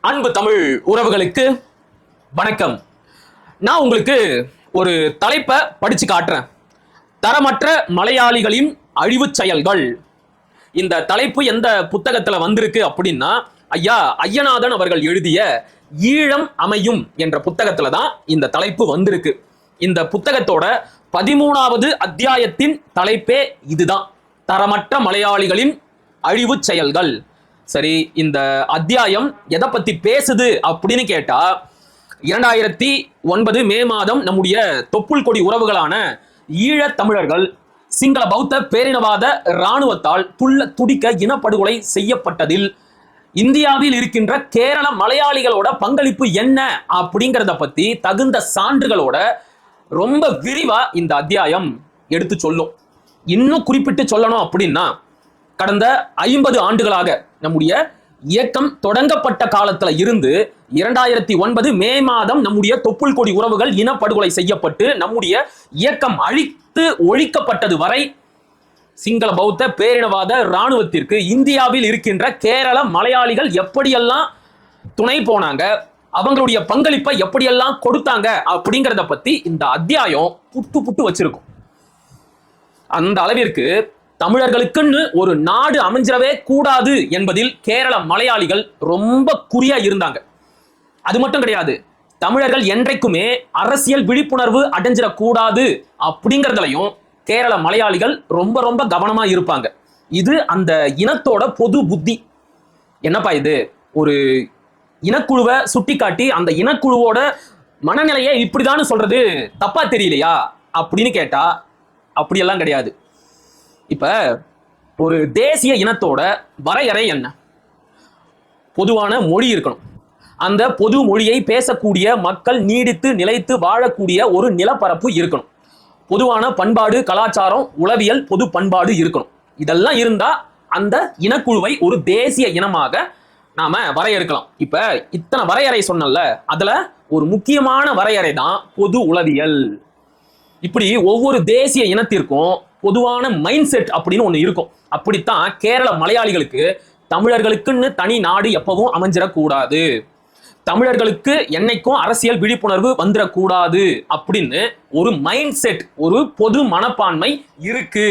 அன்பு தமிழ் உறவுகளுக்கு வணக்கம். நான் உங்களுக்கு ஒரு தலைப்பை படிச்சு காட்டுறேன். தரமற்ற மலையாளிகளின் அழிவு செயல்கள். இந்த தலைப்பு எந்த புத்தகத்துல வந்திருக்கு அப்படின்னா, ஐயா ஐயநாதன் அவர்கள் எழுதிய ஈழம் அமையும் என்ற புத்தகத்துல தான் இந்த தலைப்பு வந்திருக்கு. இந்த புத்தகத்தோட 13வது அத்தியாயத்தின் தலைப்பே இதுதான், தரமற்ற மலையாளிகளின் அழிவு செயல்கள். சரி, இந்த அத்தியாயம் எதை பத்தி பேசுது அப்படின்னு கேட்டா, 2009 மே மாதம் நம்முடைய தொப்புள் கொடி உறவுகளான ஈழத் தமிழர்கள் சிங்கள பௌத்த பேரினவாத இராணுவத்தால் துடிக்க இனப்படுகொலை செய்யப்பட்டதில் இந்தியாவில் இருக்கின்ற கேரள மலையாளிகளோட பங்களிப்பு என்ன அப்படிங்கிறத பத்தி தகுந்த சான்றுகளோட ரொம்ப விரிவா இந்த அத்தியாயம் எடுத்து சொல்லும். இன்னும் குறிப்பிட்டு சொல்லணும் அப்படின்னா, கடந்த 50 ஆண்டுகளாக நம்முடைய இயக்கம் தொடங்கப்பட்ட காலத்துல இருந்து 2009 மே மாதம் நம்முடைய தொப்புள் கொடி உறவுகள் இனப்படுகொலை செய்யப்பட்டு நம்முடைய இயக்கம் அழித்து ஒழிக்கப்பட்டது வரை சிங்கள பௌத்த பேரினவாத இராணுவத்திற்கு இந்தியாவில் இருக்கின்ற கேரள மலையாளிகள் எப்படியெல்லாம் துணை போனாங்க, அவங்களுடைய பங்களிப்பை எப்படியெல்லாம் கொடுத்தாங்க அப்படிங்கிறத பத்தி இந்த அத்தியாயம் புட்டு வச்சிருக்கும். அந்த அளவிற்கு தமிழர்களுக்குன்னு ஒரு நாடு அமைஞ்சிடவே கூடாது என்பதில் கேரள மலையாளிகள் ரொம்ப குறியா இருந்தாங்க. அது மட்டும் கிடையாது, தமிழர்கள் என்றைக்குமே அரசியல் விழிப்புணர்வு அடைஞ்சிடக்கூடாது அப்படிங்கிறதுலையும் கேரள மலையாளிகள் ரொம்ப கவனமா இருப்பாங்க. இது அந்த இனத்தோட பொது புத்தி. என்னப்பா இது, ஒரு இனக்குழுவை சுட்டி காட்டி அந்த இனக்குழுவோட மனநிலையை இப்படிதான் சொல்றது தப்பா தெரியலையா அப்படின்னு கேட்டா, அப்படியெல்லாம் கிடையாது. இப்ப ஒரு தேசிய இனத்தோட வரையறை என்ன? பொதுவான மொழி இருக்கணும். அந்த பொது மொழியை பேசக்கூடிய மக்கள் நீடித்து நிலைத்து வாழக்கூடிய ஒரு நிலப்பரப்பு இருக்கணும். பொதுவான பண்பாடு, கலாச்சாரம், உளவியல், பொது பண்பாடு இருக்கணும். இதெல்லாம் இருந்தா அந்த இனக்குழுவை ஒரு தேசிய இனமாக நாம வரையறுக்கலாம். இப்ப இத்தனை வரையறை சொன்னல, அதுல ஒரு முக்கியமான வரையறை தான் பொது உளவியல். இப்படி ஒவ்வொரு தேசிய இனத்திற்கும் பொதுவான மைண்ட் செட் அப்படின்னு ஒண்ணு இருக்கும். அப்படித்தான் கேரள மலையாளிகளுக்கு தமிழர்களுக்குன்னு தனி நாடு எப்பவும் அமைஞ்சிடக்கூடாது, தமிழர்களுக்கு என்னைக்கும் அரசியல் விழிப்புணர்வு வந்துடக்கூடாது அப்படின்னு ஒரு மைண்ட் செட், ஒரு பொது மனப்பான்மை இருக்கு.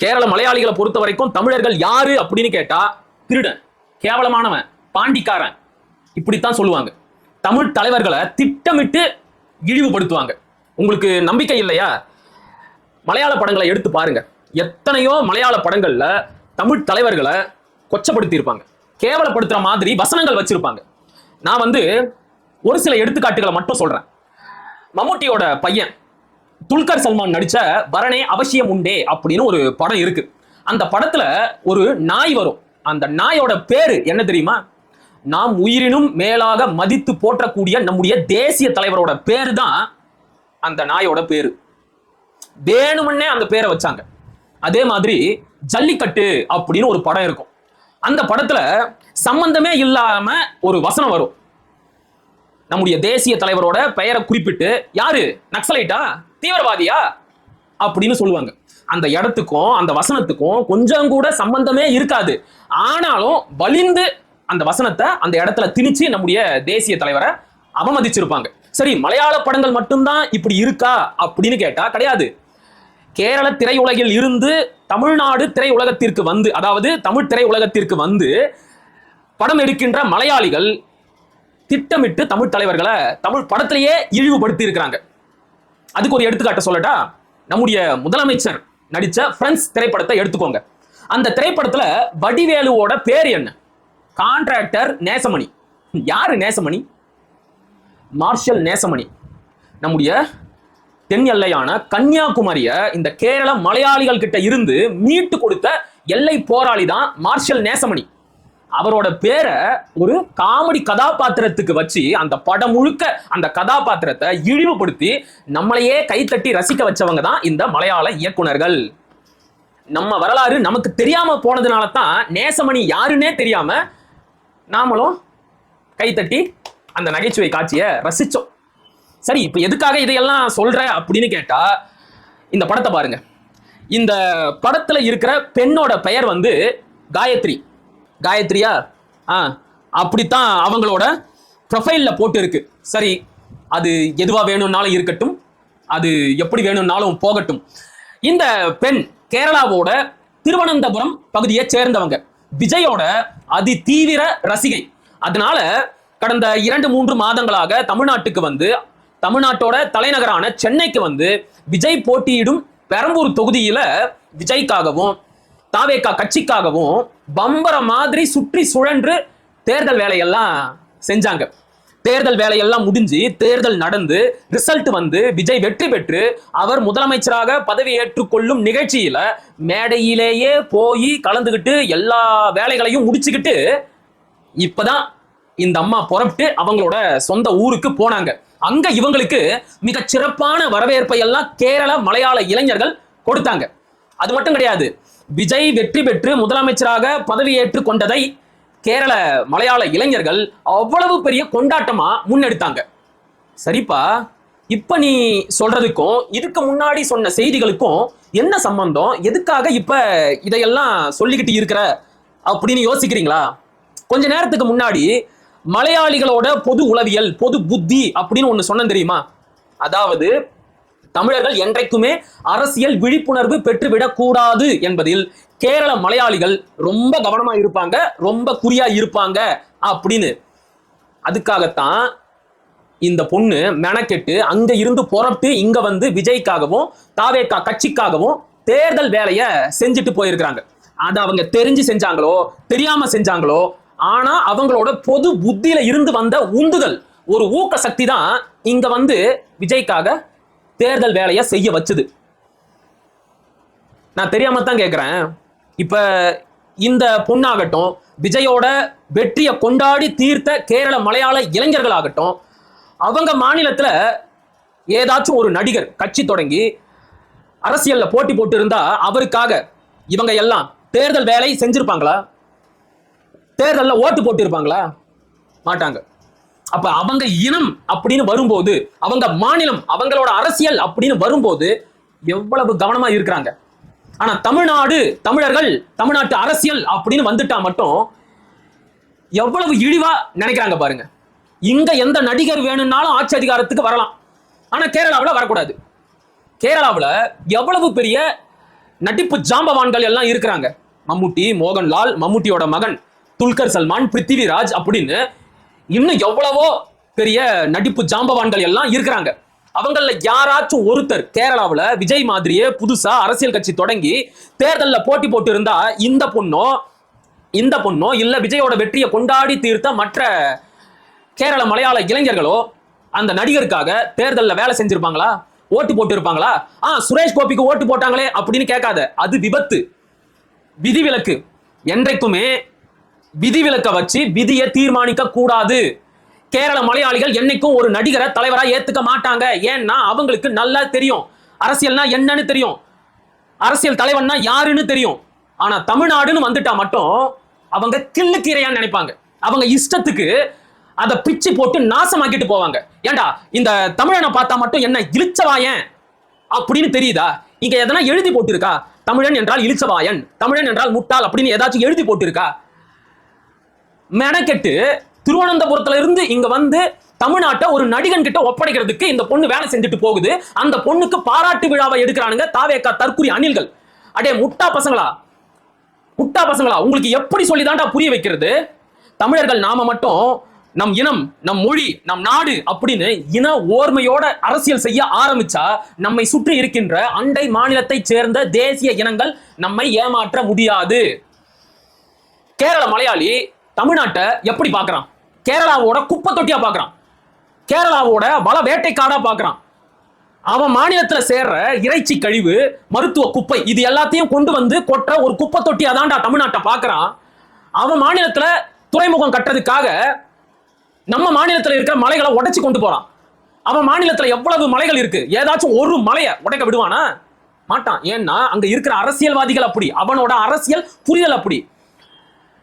கேரள மலையாளிகளை பொறுத்த வரைக்கும் தமிழர்கள் யாரு அப்படின்னு கேட்டா, திருடன், கேவலமானவன், பாண்டிக்காரன், இப்படித்தான் சொல்லுவாங்க. தமிழ் தலைவர்களை திட்டமிட்டு இழிவுபடுத்துவாங்க. உங்களுக்கு நம்பிக்கை இல்லையா? மலையாள படங்களை எடுத்து பாருங்க. எத்தனையோ மலையாள படங்கள்ல தமிழ் தலைவர்களை கொச்சப்படுத்தி இருப்பாங்க, கேவலப்படுத்துற மாதிரி வசனங்கள் வச்சிருப்பாங்க. நான் ஒரு சில எடுத்துக்காட்டுகளை மட்டும் சொல்றேன். மம்முட்டியோட பையன் துல்கர் சல்மான் நடிச்ச பரணே அவசியம் உண்டே அப்படின்னு ஒரு படம் இருக்கு. அந்த படத்துல ஒரு நாய் வரும். அந்த நாயோட பேரு என்ன தெரியுமா? நாம் உயிரினும் மேலாக மதித்து போற்றக்கூடிய நம்முடைய தேசிய தலைவரோட பேரு தான் அந்த நாயோட பேரு. வேணும்னே அந்த பேரை வச்சாங்க. அதே மாதிரி ஜல்லிக்கட்டு அப்படின்னு ஒரு படம் இருக்கும். அந்த படத்துல சம்பந்தமே இல்லாம ஒரு வசனம் வரும். நம்முடைய தேசிய தலைவரோட பெயரை குறிப்பிட்டு, யாரு, நக்சலைட்டா, தீவிரவாதியா அப்படின்னு சொல்லுவாங்க. அந்த இடத்துக்கும் அந்த வசனத்துக்கும் கொஞ்சம் கூட சம்பந்தமே இருக்காது. ஆனாலும் வலிந்து அந்த வசனத்தை அந்த இடத்துல திணிச்சு நம்முடைய தேசிய தலைவரை அவமதிச்சிருப்பாங்க. சரி, மலையாள படங்கள் மட்டும்தான் இப்படி இருக்கா அப்படின்னு கேட்டா கிடையாது. கேரள திரையுலகில் இருந்து தமிழ்நாடு திரையுலகத்திற்கு வந்து, அதாவது தமிழ் திரையுலகத்திற்கு வந்து படம் எடுக்கின்ற மலையாளிகள் திட்டமிட்டு தமிழ் தலைவர்களை தமிழ் படத்திலேயே இழிவுபடுத்தி இருக்கிறாங்க. அதுக்கு ஒரு எடுத்துக்காட்ட சொல்லட்டா, நம்முடைய முதலமைச்சர் நடிச்ச பிரெண்ட்ஸ் திரைப்படத்தை எடுத்துக்கோங்க. அந்த திரைப்படத்துல வடிவேலுவோட பேர் என்ன? கான்ட்ராக்டர் நேசமணி. யாரு நேசமணி? மார்ஷல் நேசமணி. நம்முடைய தென் எல்லையான கன்னியாகுமரிய இந்த கேரள மலையாளிகள் கிட்ட இருந்து மீட்டு கொடுத்த எல்லை போராளி தான் மார்ஷல் நேசமணி. அவரோட பேரை ஒரு காமெடி கதாபாத்திரத்துக்கு வச்சு அந்த படம் முழுக்க அந்த கதாபாத்திரத்தை இழிவுபடுத்தி நம்மளையே கைத்தட்டி ரசிக்க வச்சவங்க தான் இந்த மலையாள இயக்குனர்கள். நம்ம வரலாறு நமக்கு தெரியாம போனதுனால தான் நேசமணி யாருன்னே தெரியாம நாமளும் கைத்தட்டி அந்த நகைச்சுவை காட்சியை ரசிச்சோம். சரி, இப்ப எதுக்காக இதையெல்லாம் சொல்ற அப்படின்னு கேட்டா, இந்த படத்தை பாருங்க. இந்த படத்துல இருக்கிற பெண்ணோட பெயர் காயத்ரி. காயத்ரியா? அப்படித்தான் அவங்களோட ப்ரொஃபைல்ல போட்டு இருக்கு. சரி, அது எதுவா வேணும்னாலும் இருக்கட்டும், அது எப்படி வேணும்னாலும் போகட்டும். இந்த பெண் கேரளாவோட திருவனந்தபுரம் பகுதியை சேர்ந்தவங்க, விஜயோட அதி தீவிர ரசிகை. அதனால கடந்த 2-3 மாதங்களாக தமிழ்நாட்டுக்கு வந்து, தமிழ்நாட்டோட தலைநகரான சென்னைக்கு வந்து விஜய் போட்டியிடும் பெரம்பூர் தொகுதியில விஜய்க்காகவும் தாவேகா கட்சிக்காகவும் பம்பர மாதிரி சுற்றி சுழன்று தேர்தல் வேலையெல்லாம் செஞ்சாங்க. தேர்தல் வேலையெல்லாம் முடிஞ்சு தேர்தல் நடந்து ரிசல்ட் வந்து விஜய் வெற்றி பெற்று அவர் முதலமைச்சராக பதவி ஏற்றுக்கொள்ளும் நிகழ்ச்சியில மேடையிலேயே போய் கலந்துகிட்டு எல்லா வேலைகளையும் முடிச்சுக்கிட்டு இப்பதான் இந்த அம்மா புறப்பட்டு அவங்களோட சொந்த ஊருக்கு போனாங்க. அங்க இவங்களுக்கு மிக சிறப்பான வரவேற்பை எல்லாம் கேரள மலையாள இளைஞர்கள் கொடுத்தாங்க. அது மட்டும் கிடையாது, விஜய் வெற்றி பெற்று முதலமைச்சராக பதவியேற்று கொண்டதை கேரள மலையாள இளைஞர்கள் அவ்வளவு பெரிய கொண்டாட்டமா முன்னெடுத்தாங்க. சரிப்பா, இப்ப நீ சொல்றதுக்கும் இதுக்கு முன்னாடி சொன்ன செய்திகளுக்கும் என்ன சம்பந்தம்? எதுக்காக இப்ப இதையெல்லாம் சொல்லிக்கிட்டு இருக்கிற அப்படின்னு யோசிக்கிறீங்களா? கொஞ்ச நேரத்துக்கு முன்னாடி மலையாளிகளோட பொது உளவியல், பொது புத்தி அப்படின்னு ஒண்ணு சொன்ன தெரியுமா? அதாவது தமிழர்கள் என்றைக்குமே அரசியல் விழிப்புணர்வு பெற்றுவிடக் கூடாது என்பதில் கேரள மலையாளிகள் ரொம்ப கவனமா இருப்பாங்க, ரொம்ப குறியா இருப்பாங்க அப்படின்னு. அதுக்காகத்தான் இந்த பொண்ணு மெனக்கெட்டு அங்க இருந்து புறப்பட்டு இங்க வந்து விஜய்க்காகவும் தாவேகா கட்சிக்காகவும் தேர்தல் வேலையை செஞ்சுட்டு போயிருக்கிறாங்க. அதை அவங்க தெரிஞ்சு செஞ்சாங்களோ தெரியாம செஞ்சாங்களோ, ஆனா அவங்களோட பொது புத்தியில இருந்து வந்த உந்துதல், ஒரு ஊக்க சக்தி தான் இங்க வந்து விஜய்க்காக தேர்தல் வேலையை செய்ய வச்சுது. நான் தெரியாம தான் கேட்கிறேன். இப்ப இந்த பொண்ணாகட்டும், விஜயோட வெற்றியை கொண்டாடி தீர்த்த கேரள மலையாள இளைஞர்களாகட்டும், அவங்க மாநிலத்துல ஏதாச்சும் ஒரு நடிகர் கட்சி தொடங்கி அரசியல்ல போட்டி போட்டு இருந்தா அவருக்காக இவங்க எல்லாம் தேர்தல் வேலை செஞ்சிருப்பாங்களா? தேர்தல்ல ஓட்டு போட்டு இருப்பாங்களா? மாட்டாங்க. அப்ப அவங்க இனம் அப்படின்னு வரும்போது, அவங்க மாநிலம், அவங்களோட அரசியல் அப்படின்னு வரும்போது எவ்வளவு கவனமா இருக்கிறாங்க. ஆனா தமிழ்நாடு, தமிழர்கள், தமிழ்நாட்டு அரசியல் அப்படின்னு வந்துட்டா மட்டும் எவ்வளவு இழிவா நினைக்கிறாங்க பாருங்க. இங்க எந்த நடிகர் வேணும்னாலும் ஆட்சி அதிகாரத்துக்கு வரலாம், ஆனா கேரளாவில் வரக்கூடாது. கேரளாவில் எவ்வளவு பெரிய நடிப்பு ஜாம்பவான்கள் எல்லாம் இருக்கிறாங்க. மம்முட்டி, மோகன்லால், மம்முட்டியோட மகன் துல்கர் சல்மான், பிருத்திவிராஜ் அப்படின்னு இன்னும் எவ்வளவோ பெரிய நடிப்பு ஜாம்பவான்கள் எல்லாம் இருக்கிறாங்க. அவங்கள யாராச்சும் ஒருத்தர் கேரளாவில் விஜய் மாதிரியே புதுசா அரசியல் கட்சி தொடங்கி தேர்தலில் போட்டி போட்டு இருந்தா இந்த பொண்ணோ இல்ல விஜயோட வெற்றியை கொண்டாடி தீர்த்த மற்ற கேரள மலையாள இளைஞர்களோ அந்த நடிகருக்காக தேர்தலில் வேலை செஞ்சிருப்பாங்களா? ஓட்டு போட்டு இருப்பாங்களா? சுரேஷ் கோபிக்கு ஓட்டு போட்டாங்களே அப்படின்னு கேட்காத. அது விபத்து, விதிவிலக்கு. என்றைக்குமே விதிவிலக்க வச்சு விதியை தீர்மானிக்க கூடாது. கேரள மலையாளிகள் என்னைக்கும் ஒரு நடிகரை தலைவரா ஏத்துக்க மாட்டாங்க. ஏன்னா அவங்களுக்கு நல்லா தெரியும் அரசியல்னா என்னன்னு தெரியும், அரசியல் தலைவன்னா யாருன்னு தெரியும். ஆனா தமிழ்நாடுன்னு வந்துட்டா மட்டும் அவங்க கிள்ளு கீரையான்னு நினைப்பாங்க. அவங்க இஷ்டத்துக்கு அதை பிச்சு போட்டு நாசமாக்கிட்டு போவாங்க. ஏண்டா இந்த தமிழனை பார்த்தா மட்டும் என்ன இழிச்சவாயன் அப்படின்னு தெரியுதா? இங்க எதனா எழுதி போட்டிருக்கா? தமிழன் என்றால் இழிச்சவாயன், தமிழன் என்றால் முட்டாள் அப்படின்னு ஏதாச்சும் எழுதி போட்டிருக்கா? மெனக்கெட்டு திருவனந்தபுரத்துல இருந்து இங்க வந்து தமிழ்நாட்டை ஒரு நடிகன் கிட்ட ஒப்படைக்கிறதுக்கு இந்த பொண்ணு வேலை செஞ்சுட்டு போகுது. அந்த பொண்ணுக்கு பாராட்டு விழாவை எடுக்கிறானுங்க தாவேகா தற்குறி அணில்கள். அடே முட்டா பசங்களா, முட்டா பசங்களா, உங்களுக்கு எப்படி சொல்லிதான்டா புரிய வைக்கிறது? தமிழர்கள் நாம மட்டும் நம் இனம், நம் மொழி, நம் நாடு அப்படின்னு இன ஓர்மையோட அரசியல் செய்ய ஆரம்பிச்சா நம்மை சுற்றி இருக்கின்ற அண்டை மாநிலத்தை சேர்ந்த தேசிய இனங்கள் நம்மை ஏமாற்ற முடியாது. கேரள மலையாளி தமிழ்நாட்டை எப்படி பார்க்கறான்? கேரளாவோட குப்பை தொட்டியா பார்க்கறான், கேரளாவோட வள வேட்டைக்காடா பார்க்கறான். அவன் மாநிலத்துல சேர்ற இறைச்சி கழிவு, மருத்துவ குப்பை, இது எல்லாத்தையும் கொண்டு வந்து கொற்ற ஒரு குப்பை தொட்டியா தான்டா தமிழ்நாட்டை பார்க்கறான். அவன் மாநிலத்துல துறைமுகம் கட்டுறதுக்காக நம்ம மாநிலத்தில் இருக்கிற மலைகளை உடைச்சு கொண்டு போறான். அவன் மாநிலத்தில் எவ்வளவு மலைகள் இருக்கு, ஏதாச்சும் ஒரு மலையை உடைக்க விடுவானா? மாட்டான். ஏன்னா அங்க இருக்கிற அரசியல்வாதிகள் அப்படி, அவனோட அரசியல் புரிதல் அப்படி.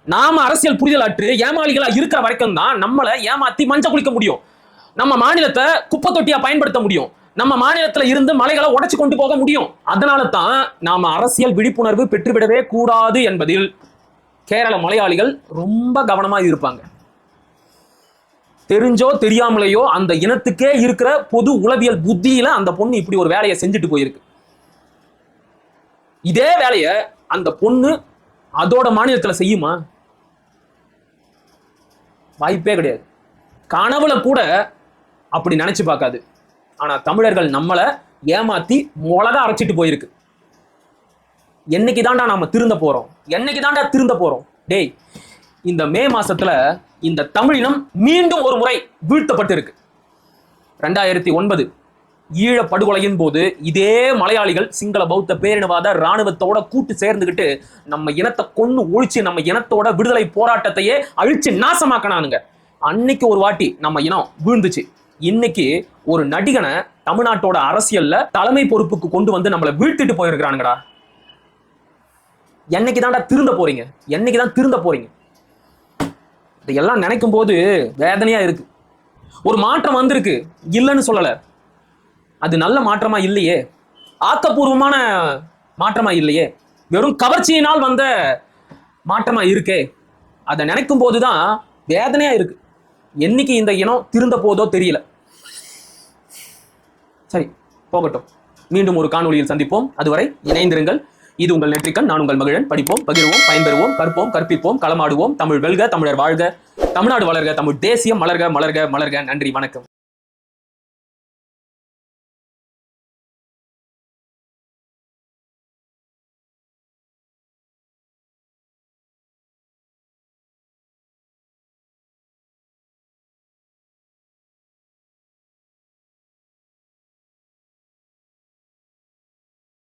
நாம அரசியல் புரிதல் அற்று ஏமாளிகளா இருக்கிற வரைக்கும் தான் நம்மளை ஏமாத்தி மஞ்சள் குளிக்க முடியும், நம்ம மாநிலத்தை குப்பை தொட்டியா பயன்படுத்த முடியும், நம்ம மாநிலத்தில் இருந்து மலைகளை உடைச்சு கொண்டு போக முடியும். அதனால தான் நாம அரசியல் விழிப்புணர்வு பெற்றுவிடவே கூடாது என்பதில் கேரள மலையாளிகள் ரொம்ப கவனமா இருப்பாங்க. தெரிஞ்சோ தெரியாமலையோ அந்த இனத்துக்கே இருக்கிற பொது உளவியல் புத்தியில அந்த பொண்ணு இப்படி ஒரு வேலையை செஞ்சுட்டு போயிருக்கு. இதே வேலையை அந்த பொண்ணு அதோட மாநிலத்துல செய்யுமா? வாய்ப்பே கிடையாது. கனவுல கூட அப்படி நினைச்சு பார்க்காது. ஆனா தமிழர்கள் நம்மளை ஏமாத்தி மிளகா அரைச்சிட்டு போயிருக்கு. என்னைக்கு தாண்டா நாம திருந்த போறோம்? என்னைக்கு தாண்டா திருந்த போறோம்? டேய், இந்த மே மாசத்துல இந்த தமிழினம் மீண்டும் ஒரு முறை வீழ்த்தப்பட்டு இருக்கு. 2009 ஈழ படுகொலையின் போது இதே மலையாளிகள் சிங்கள பௌத்த பேரினவாத இராணுவத்தோட கூட்டு சேர்ந்துகிட்டு நம்ம இனத்தை கொன்னு ஒழிச்சு நம்ம இனத்தோட விடுதலை போராட்டத்தையே அழிச்சு நாசமாக்கினானுங்க. அன்னைக்கு ஒரு வாட்டி நம்ம இனம் வீழ்ந்துச்சு. இன்னைக்கு ஒரு நடிகனை தமிழ்நாட்டோட அரசியல்ல தலைமை பொறுப்புக்கு கொண்டு வந்து நம்மளை வீழ்த்திட்டு போயிருக்கிறானுங்கடா. என்னைக்கு தாண்டா திருந்த போறீங்க? என்னைக்கு தான் திருந்த போறீங்க? இதையெல்லாம் நினைக்கும் போது வேதனையா இருக்கு. ஒரு மாற்றம் வந்திருக்கு, இல்லைன்னு சொல்லல. அது நல்ல மாற்றமா இல்லையே, ஆக்கப்பூர்வமான மாற்றமா இல்லையே, வெறும் கவர்ச்சியினால் வந்த மாற்றமா இருக்கே. அதை நினைக்கும் போதுதான் வேதனையா இருக்கு. என்னைக்கு இந்த இனம் திருந்த போதோ தெரியல. சரி, போகட்டும். மீண்டும் ஒரு காணொளியில் சந்திப்போம். அதுவரை இணைந்திருங்கள். இது உங்கள் நெற்றிக்கண். நான் உங்கள் மகிழன். படிப்போம், பகிர்வோம், பயன்பெறுவோம், கற்போம், கற்பிப்போம், களமாடுவோம். தமிழ் வெல்க, தமிழர் வாழ்க, தமிழ்நாடு வளர்க, தமிழ் தேசியம் மலர்க, மலர்க, மலர்க. நன்றி, வணக்கம்.